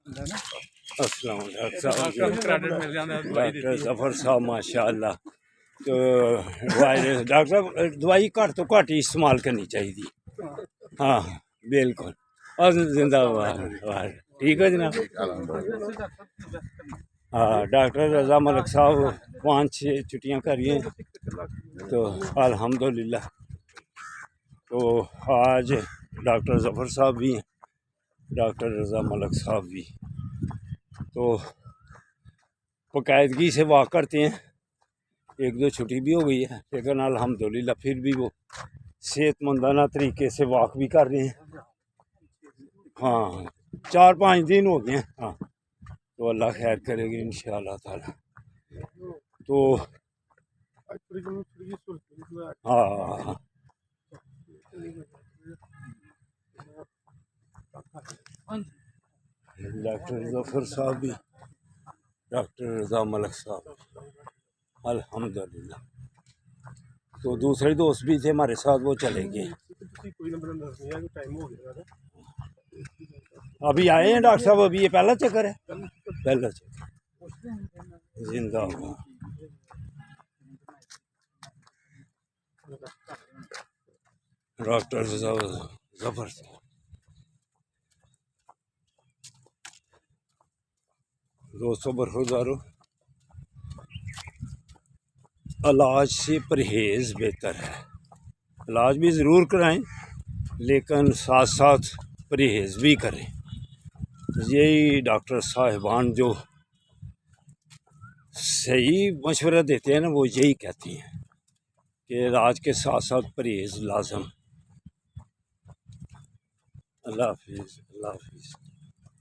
السلام علیکم ڈاکٹر ظفر صاحب ماشاء اللہ تو ڈاکٹر صاحب دوائی گھٹ تو گھٹ ہی استعمال کرنی چاہیے ہاں بالکل اور زندہ باد ٹھیک ہے جناب ہاں ڈاکٹر رضا ملک صاحب 5-6 چھٹیاں کریے تو الحمدللہ تو آج ڈاکٹر ظفر صاحب بھی ہیں ڈاکٹر رضا ملک صاحب بھی تو باقاعدگی سے واک کرتے ہیں 1-2 چھٹی بھی ہو گئی ہے لیکن الحمدللہ پھر بھی وہ صحت مندانہ طریقے سے واک بھی کر رہے ہیں ہاں 4-5 دن ہو گئے ہیں ہاں تو اللہ خیر کرے گی انشاءاللہ تعالی تو ہاں ڈاکٹر ظفر صاحب بھی ڈاکٹر رضا ملک صاحب الحمدللہ تو دوسرے دوست بھی تھے ہمارے ساتھ وہ چلے گئے ابھی آئے ہیں ڈاکٹر صاحب ابھی یہ پہلا چکر ہے پہلا چکر زندہ ہوا ڈاکٹر ظفر صاحب دوستوں برخوردارو علاج سے پرہیز بہتر ہے علاج بھی ضرور کرائیں لیکن ساتھ ساتھ پرہیز بھی کریں یہی ڈاکٹر صاحبان جو صحیح مشورہ دیتے ہیں نا وہ یہی کہتے ہیں کہ علاج کے ساتھ ساتھ پرہیز لازم اللہ حافظ اللہ حافظ